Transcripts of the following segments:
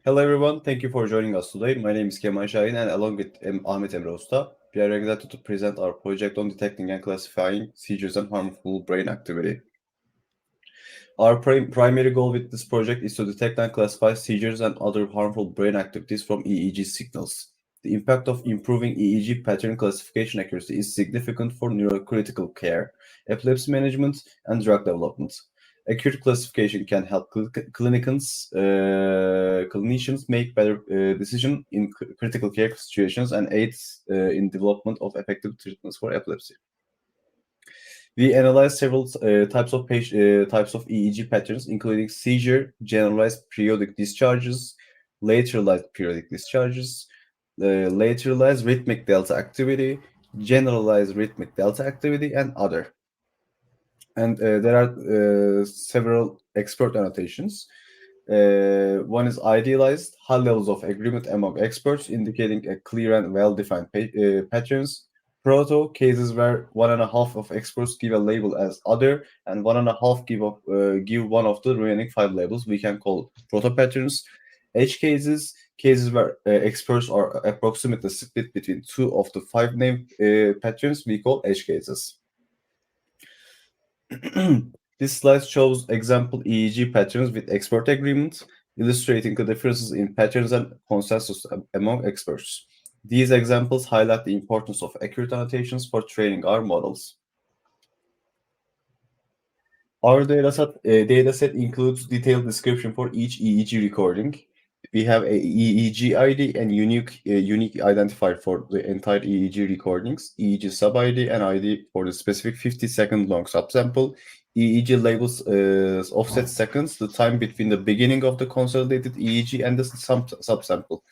Hello everyone, thank you for joining us today. My name is Kemal Şahin and along with Ahmet Emre Usta, we are excited to present our project on detecting and classifying seizures and harmful brain activity. Our primary goal with this project is to detect and classify seizures and other harmful brain activities from EEG signals. The impact of improving EEG pattern classification accuracy is significant for neurocritical care, epilepsy management, and drug development. Accurate classification can help clinicians make better decisions in critical care situations and aids in development of effective treatments for epilepsy. We analyzed several types of EEG patterns, including seizure, generalized periodic discharges, lateralized periodic discharges, lateralized rhythmic delta activity, generalized rhythmic delta activity, and other. And there are several expert annotations. One is idealized, high levels of agreement among experts, indicating a clear and well-defined patterns. Proto cases where one and a half of experts give a label as other, and one and a half give one of the remaining five labels. We can call proto patterns. Edge cases where experts are approximately split between two of the five named patterns. We call edge cases. This slide shows example EEG patterns with expert agreement, illustrating the differences in patterns and consensus among experts. These examples highlight the importance of accurate annotations for training our models. Our dataset includes detailed description for each EEG recording. We have a EEG ID and unique identifier for the entire EEG recordings, EEG sub ID and ID for the specific 50-second long subsample. EEG labels offset seconds, the time between the beginning of the consolidated EEG and the subsample.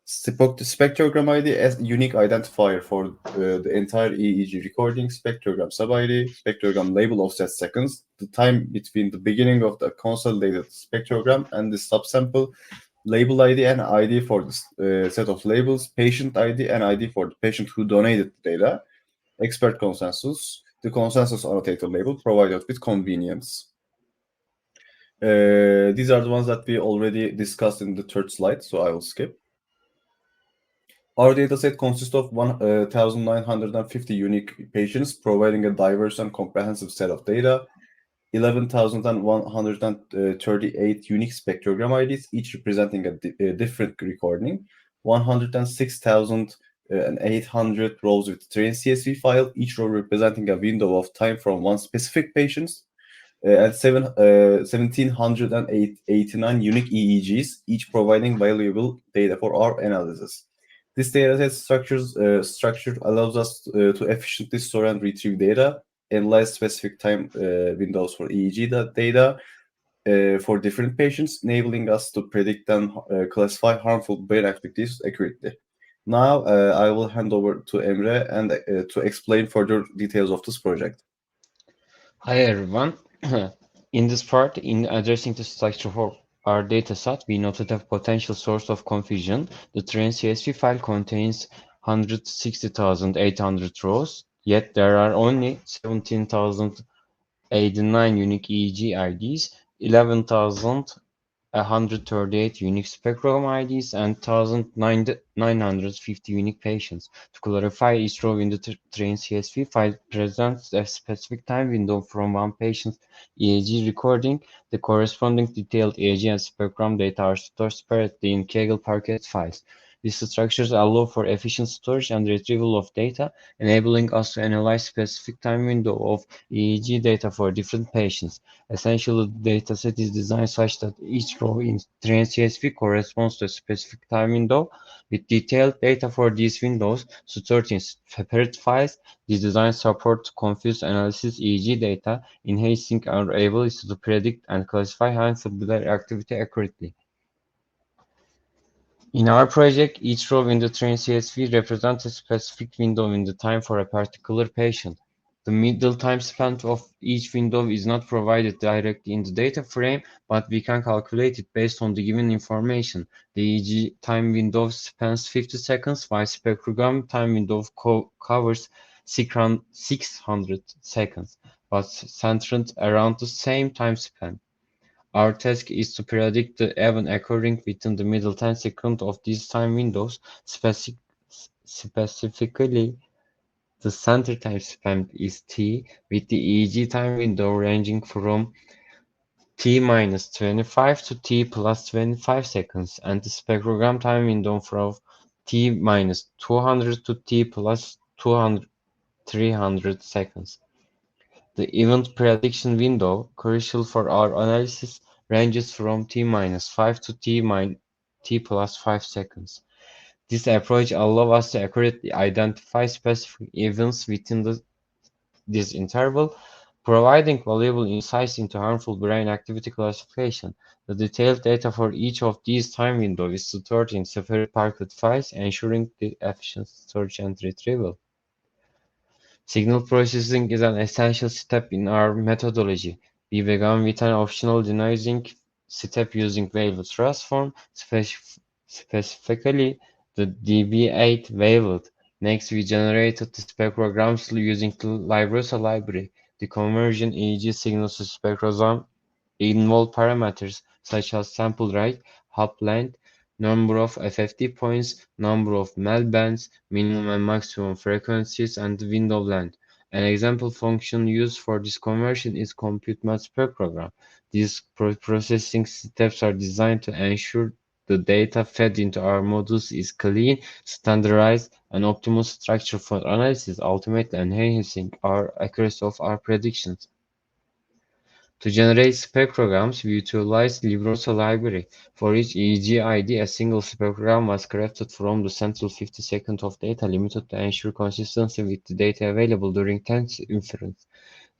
Spectrogram ID as unique identifier for the entire EEG recording, spectrogram sub ID, spectrogram label offset seconds, the time between the beginning of the consolidated spectrogram and the subsample, label ID and ID for the set of labels, patient ID and ID for the patient who donated the data, expert consensus, the consensus annotator label provided with convenience. These are the ones that we already discussed in the third slide, so I will skip. Our dataset consists of 1,950 unique patients, providing a diverse and comprehensive set of data, 11,138 unique spectrogram IDs, each representing a different recording, 106,800 rows with trained CSV file, each row representing a window of time from one specific patient, and 1,789 unique EEGs, each providing valuable data for our analysis. This dataset structure allows us to efficiently store and retrieve data, analyze specific time windows for EEG data for different patients, enabling us to predict and classify harmful brain activities accurately. Now, I will hand over to Emre and to explain further details of this project. Hi everyone. In this part, in addressing the structure of our dataset, we noted a potential source of confusion. The train CSV file contains 160,800 rows, yet there are only 17,089 unique EEG IDs, 11,138 unique spectrum IDs, and 1,950 unique patients. To clarify, each row in the train CSV file presents a specific time window from one patient's EEG recording. The corresponding detailed EEG and spectrum data are stored separately in Kaggle Parquet files. These structures allow for efficient storage and retrieval of data, enabling us to analyze specific time window of EEG data for different patients. Essentially, the dataset is designed such that each row in train CSV corresponds to a specific time window with detailed data for these windows stored in separate files. This design supports confused analysis EEG data, enhancing our ability to predict and classify harmful brain activity accurately. In our project, each row in the train CSV represents a specific window in the time for a particular patient. The middle time span of each window is not provided directly in the data frame, but we can calculate it based on the given information. The EEG time window spans 50 seconds, while spectrogram time window covers 600 seconds, but centered around the same time span. Our task is to predict the event occurring within the middle 10 seconds of these time windows. Specifically, the center time span is t, with the EEG time window ranging from t minus 25 to t plus 25 seconds, and the spectrogram time window from t minus 200 to t plus 200, 300 seconds. The event prediction window, crucial for our analysis, ranges from t minus 5 to t plus 5 seconds. This approach allows us to accurately identify specific events within this interval, providing valuable insights into harmful brain activity classification. The detailed data for each of these time windows is stored in separate Parquet files, ensuring the efficient storage and retrieval. Signal processing is an essential step in our methodology. We began with an optional denoising step using wavelet transform, specifically the DB8 wavelet. Next, we generated the spectrograms using the Librosa library. The conversion EEG signals to spectrogram involve parameters such as sample rate, hop length, number of FFT points, number of MEL bands, minimum and maximum frequencies, and the window length. An example function used for this conversion is compute_math_spectrogram. These processing steps are designed to ensure the data fed into our models is clean, standardized, and optimal structure for analysis, ultimately enhancing our accuracy of our predictions. To generate spectrograms, we utilized Librosa library. For each EEG ID, a single spectrogram was crafted from the central 50 seconds of data limited to ensure consistency with the data available during tense inference.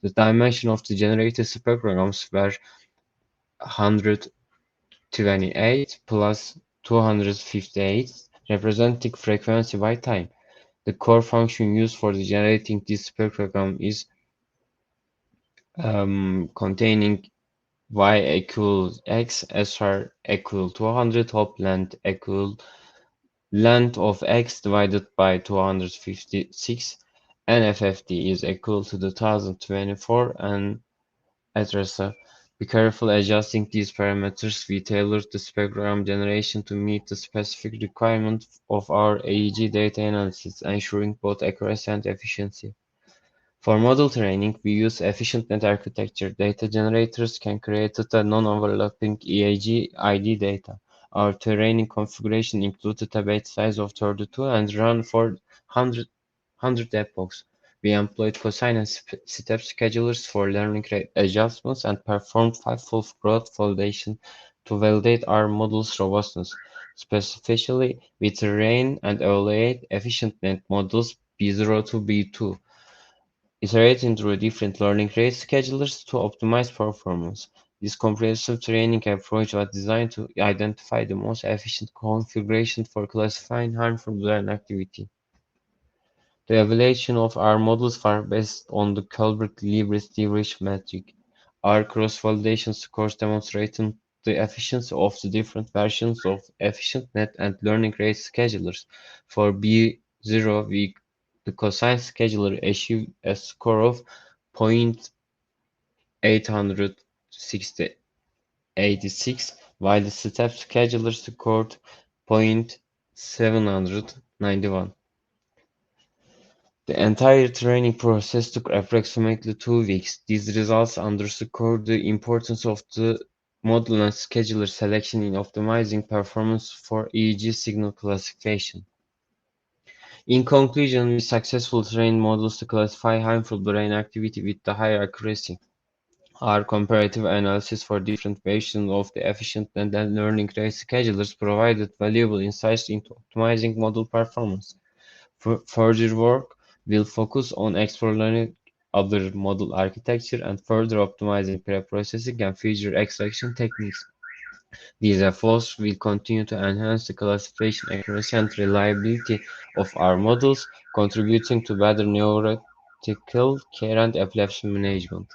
The dimension of the generated spectrograms were 128 plus 258, representing frequency by time. The core function used for generating this spectrogram is containing y equals x, SR equal 200, hop length equal length of x divided by 256, and FFT is equal to the 1024, and etc. Be careful adjusting these parameters. We tailored the spectrogram generation to meet the specific requirements of our EEG data analysis, ensuring both accuracy and efficiency. For model training, we use efficient net architecture. Data generators can create a non-overlapping EEG ID data. Our training configuration included a base size of 32 and ran for 100 epochs. We employed cosine and step schedulers for learning rate adjustments and performed five-fold growth validation to validate our model's robustness. Specifically, we train and evaluate efficient net models B0 to B2, iterating through different learning rate schedulers to optimize performance. This comprehensive training approach was designed to identify the most efficient configuration for classifying harmful brain activity. The evaluation of our models were based on the Colbert-Libres-Tivric metric. Our cross-validation scores demonstrated the efficiency of the different versions of EfficientNet and learning rate schedulers. For B0, the cosine scheduler achieved a score of 0.886, while the step scheduler scored 0.791. The entire training process took approximately 2 weeks. These results underscore the importance of the model and scheduler selection in optimizing performance for EEG signal classification. In conclusion, we successfully trained models to classify harmful brain activity with the higher accuracy. Our comparative analysis for different versions of the efficient and learning rate schedulers provided valuable insights into optimizing model performance. Further work will focus on exploring other model architecture and further optimizing pre-processing and feature extraction techniques. These efforts will continue to enhance the classification accuracy and reliability of our models, contributing to better neurological care and epilepsy management.